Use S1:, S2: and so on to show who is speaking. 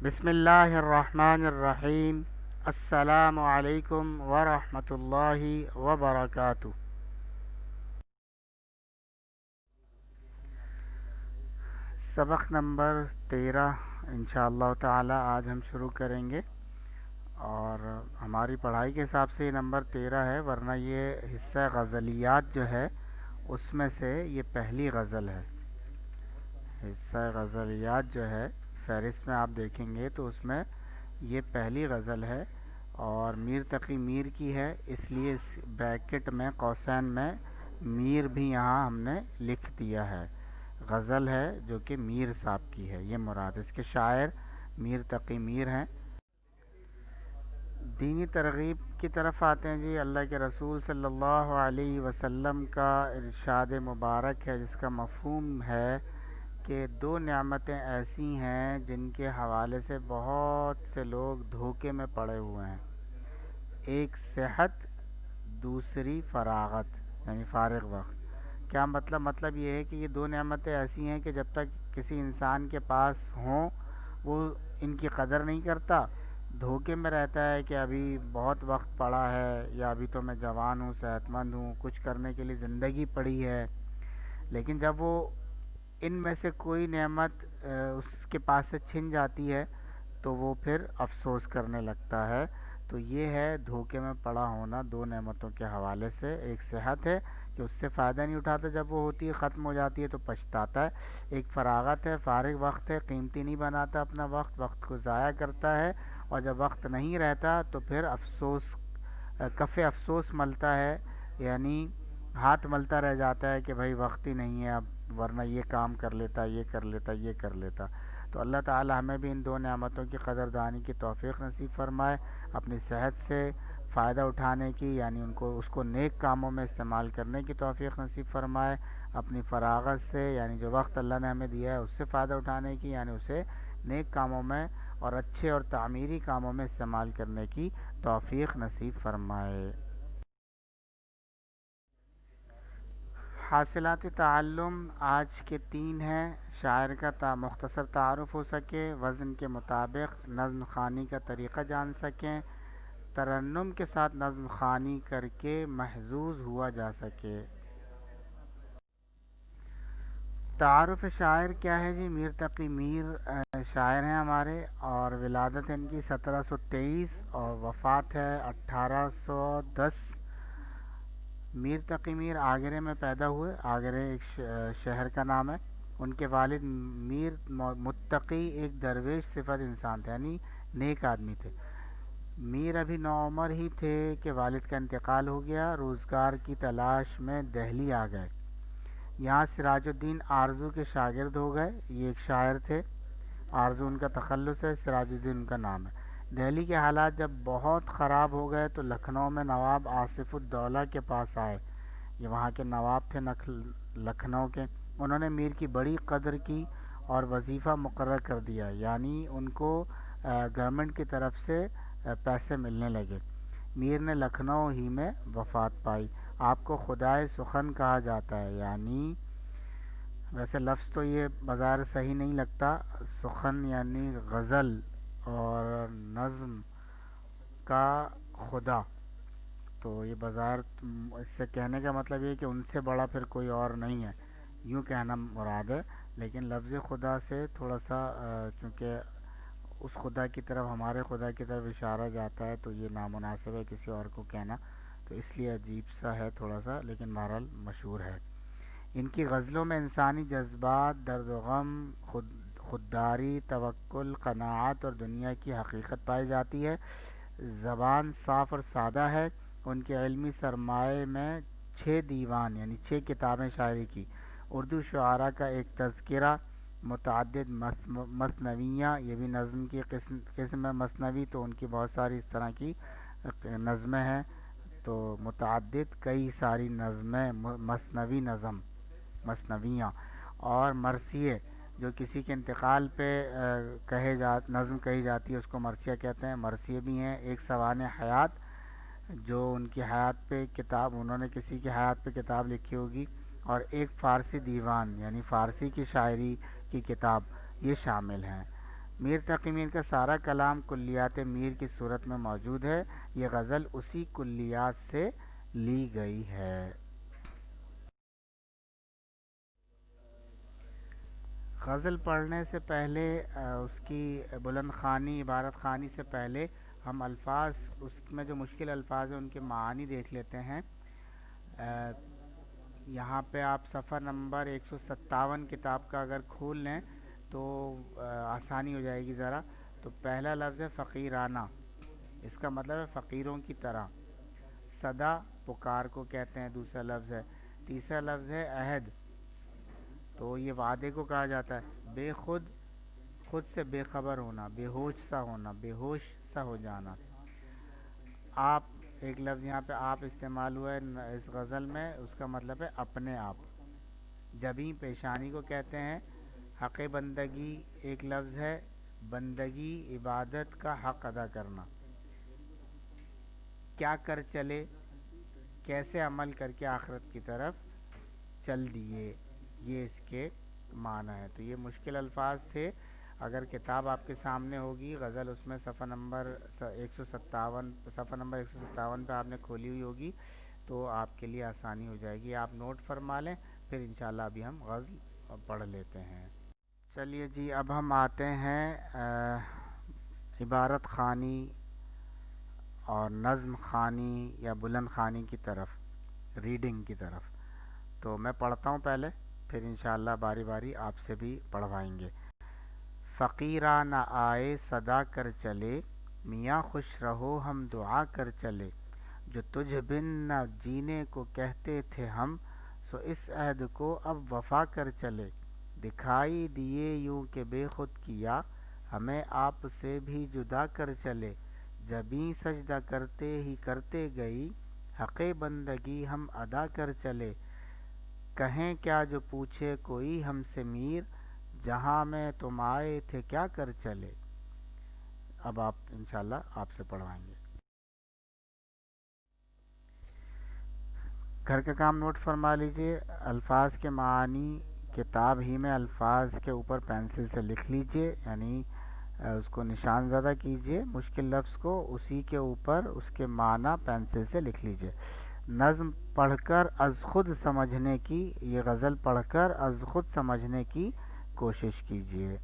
S1: بسم اللہ الرحمن الرحیم۔ السلام علیکم ورحمۃ اللہ وبرکاتہ۔ سبق نمبر 13 انشاءاللہ تعالی آج ہم شروع کریں گے، اور ہماری پڑھائی کے حساب سے یہ نمبر 13 ہے، ورنہ یہ حصہ غزلیات جو ہے اس میں سے یہ پہلی غزل ہے۔ حصہ غزلیات جو ہے فہرست میں آپ دیکھیں گے تو اس میں یہ پہلی غزل ہے، اور میر تقی میر کی ہے، اس لیے اس بریکٹ میں قوسین میں میر بھی یہاں ہم نے لکھ دیا ہے۔ غزل ہے جو کہ میر صاحب کی ہے، یہ مراد، اس کے شاعر میر تقی میر ہیں۔ دینی ترغیب کی طرف آتے ہیں جی۔ اللہ کے رسول صلی اللہ علیہ وسلم کا ارشاد مبارک ہے جس کا مفہوم ہے کہ دو نعمتیں ایسی ہیں جن کے حوالے سے بہت سے لوگ دھوکے میں پڑے ہوئے ہیں، ایک صحت، دوسری فراغت یعنی فارغ وقت۔ کیا مطلب یہ ہے کہ یہ دو نعمتیں ایسی ہیں کہ جب تک کسی انسان کے پاس ہوں وہ ان کی قدر نہیں کرتا، دھوکے میں رہتا ہے کہ ابھی بہت وقت پڑا ہے، یا ابھی تو میں جوان ہوں، صحت مند ہوں، کچھ کرنے کے لیے زندگی پڑی ہے۔ لیکن جب وہ ان میں سے کوئی نعمت اس کے پاس سے چھن جاتی ہے تو وہ پھر افسوس کرنے لگتا ہے۔ تو یہ ہے دھوکے میں پڑا ہونا دو نعمتوں کے حوالے سے۔ ایک صحت ہے کہ اس سے فائدہ نہیں اٹھاتا، جب وہ ہوتی ہے ختم ہو جاتی ہے تو پچھتاتا ہے۔ ایک فراغت ہے، فارغ وقت ہے، قیمتی نہیں بناتا اپنا وقت کو ضائع کرتا ہے، اور جب وقت نہیں رہتا تو پھر افسوس، کف افسوس ملتا ہے، یعنی ہاتھ ملتا رہ جاتا ہے کہ بھائی وقت ہی نہیں ہے اب، ورنہ یہ کام کر لیتا، یہ کر لیتا، یہ کر لیتا۔ تو اللہ تعالی ہمیں بھی ان دو نعمتوں کی قدردانی کی توفیق نصیب فرمائے، اپنی صحت سے فائدہ اٹھانے کی یعنی اس کو نیک کاموں میں استعمال کرنے کی توفیق نصیب فرمائے، اپنی فراغت سے یعنی جو وقت اللہ نے ہمیں دیا ہے اس سے فائدہ اٹھانے کی یعنی اسے نیک کاموں میں اور اچھے اور تعمیری کاموں میں استعمال کرنے کی توفیق نصیب فرمائے۔ حاصلات تعلم آج کے 3 ہیں۔ شاعر کا مختصر تعارف ہو سکے، وزن کے مطابق نظم خوانی کا طریقہ جان سکیں، ترنم کے ساتھ نظم خوانی کر کے محظوظ ہوا جا سکے۔ تعارف شاعر کیا ہے جی؟ میر تقی میر شاعر ہیں ہمارے، اور ولادت ہے ان کی 1723 اور وفات ہے 1810۔ میر تقی میر آگرے میں پیدا ہوئے، آگرے ایک شہر کا نام ہے۔ ان کے والد میر متقی ایک درویش صفت انسان تھے، یعنی نیک آدمی تھے۔ میر ابھی نوعمر ہی تھے کہ والد کا انتقال ہو گیا، روزگار کی تلاش میں دہلی آ گئے۔ یہاں سراج الدین آرزو کے شاگرد ہو گئے، یہ ایک شاعر تھے، آرزو ان کا تخلص ہے، سراج الدین ان کا نام ہے۔ دہلی کے حالات جب بہت خراب ہو گئے تو لکھنؤ میں نواب آصف الدولہ کے پاس آئے، یہ وہاں کے نواب تھے لکھنؤ کے۔ انہوں نے میر کی بڑی قدر کی اور وظیفہ مقرر کر دیا، یعنی ان کو گورنمنٹ کی طرف سے پیسے ملنے لگے۔ میر نے لکھنؤ ہی میں وفات پائی۔ آپ کو خدائے سخن کہا جاتا ہے، یعنی ویسے لفظ تو یہ بظاہر صحیح نہیں لگتا، سخن یعنی غزل اور نظم کا خدا، تو یہ بظاہر اس سے کہنے کا مطلب یہ کہ ان سے بڑا پھر کوئی اور نہیں ہے، یوں کہنا مراد ہے۔ لیکن لفظ خدا سے تھوڑا سا چونکہ اس خدا کی طرف، ہمارے خدا کی طرف اشارہ جاتا ہے تو یہ نامناسب ہے کسی اور کو کہنا، تو اس لیے عجیب سا ہے تھوڑا سا، لیکن بہرحال مشہور ہے۔ ان کی غزلوں میں انسانی جذبات، درد و غم، خودداری، توکل، قناعت اور دنیا کی حقیقت پائی جاتی ہے۔ زبان صاف اور سادہ ہے۔ ان کے علمی سرمایہ میں 6 دیوان یعنی 6 کتابیں شاعری کی، اردو شعراء کا ایک تذکرہ، متعدد مثنویاں، یہ بھی نظم کی قسم ہے مثنوی، تو ان کی بہت ساری اس طرح کی نظمیں ہیں، تو متعدد کئی ساری نظمیں، مثنوی نظم، مثنویاں، اور مرثیے جو کسی کے انتقال پہ نظم کہی جاتی ہے اس کو مرثیہ کہتے ہیں، مرثیے بھی ہیں۔ ایک سوانح حیات جو ان کی حیات پہ کتاب، انہوں نے کسی کی حیات پہ کتاب لکھی ہوگی، اور ایک فارسی دیوان یعنی فارسی کی شاعری کی کتاب، یہ شامل ہیں۔ میر تقی میر کا سارا کلام کلیات میر کی صورت میں موجود ہے، یہ غزل اسی کلیات سے لی گئی ہے۔ غزل پڑھنے سے پہلے اس کی بلند خوانی، عبارت خوانی سے پہلے ہم الفاظ، اس میں جو مشکل الفاظ ہیں ان کے معانی دیکھ لیتے ہیں۔ یہاں پہ آپ صفحہ نمبر 157 کتاب کا اگر کھول لیں تو آسانی ہو جائے گی ذرا۔ تو پہلا لفظ ہے فقیرانہ، اس کا مطلب ہے فقیروں کی طرح۔ صدا پکار کو کہتے ہیں، دوسرا لفظ ہے۔ تیسرا لفظ ہے عہد، تو یہ وعدے کو کہا جاتا ہے۔ بے خود، خود سے بے خبر ہونا، بے ہوش سا ہونا، بے ہوش سا ہو جانا۔ آپ، ایک لفظ یہاں پہ آپ استعمال ہوا ہے اس غزل میں، اس کا مطلب ہے اپنے آپ۔ جبیں پیشانی کو کہتے ہیں۔ حق بندگی ایک لفظ ہے، بندگی عبادت کا حق ادا کرنا۔ کیا کر چلے، کیسے عمل کر کے آخرت کی طرف چل دیے، یہ اس کے معنی ہے۔ تو یہ مشکل الفاظ تھے۔ اگر کتاب آپ کے سامنے ہوگی غزل، اس میں صفحہ نمبر 157 پہ آپ نے کھولی ہوئی ہوگی تو آپ کے لیے آسانی ہو جائے گی، آپ نوٹ فرما لیں، پھر انشاءاللہ ابھی ہم غزل پڑھ لیتے ہیں۔ چلیے جی، اب ہم آتے ہیں عبارت خوانی اور نظم خوانی یا بلند خوانی کی طرف، ریڈنگ کی طرف۔ تو میں پڑھتا ہوں پہلے، پھر انشاءاللہ باری باری آپ سے بھی پڑھوائیں گے۔ فقیرانہ آئے صدا کر چلے، میاں خوش رہو ہم دعا کر چلے۔ جو تجھ بن نہ جینے کو کہتے تھے ہم، سو اس عہد کو اب وفا کر چلے۔ دکھائی دیے یوں کہ بے خود کیا، ہمیں آپ سے بھی جدا کر چلے۔ جبیں سجدہ کرتے ہی کرتے گئی، حق بندگی ہم ادا کر چلے۔ کہیں کیا جو پوچھے کوئی ہم سے میر، جہاں میں تم آئے تھے کیا کر چلے۔ اب آپ انشاءاللہ آپ سے پڑھوائیں گے۔ گھر کا کام نوٹ فرما لیجئے۔ الفاظ کے معنی کتاب ہی میں الفاظ کے اوپر پینسل سے لکھ لیجئے، یعنی اس کو نشان زدہ کیجئے مشکل لفظ کو، اسی کے اوپر اس کے معنی پینسل سے لکھ لیجئے۔ نظم پڑھ کر از خود سمجھنے کی، یہ غزل پڑھ کر از خود سمجھنے کی کوشش کیجئے۔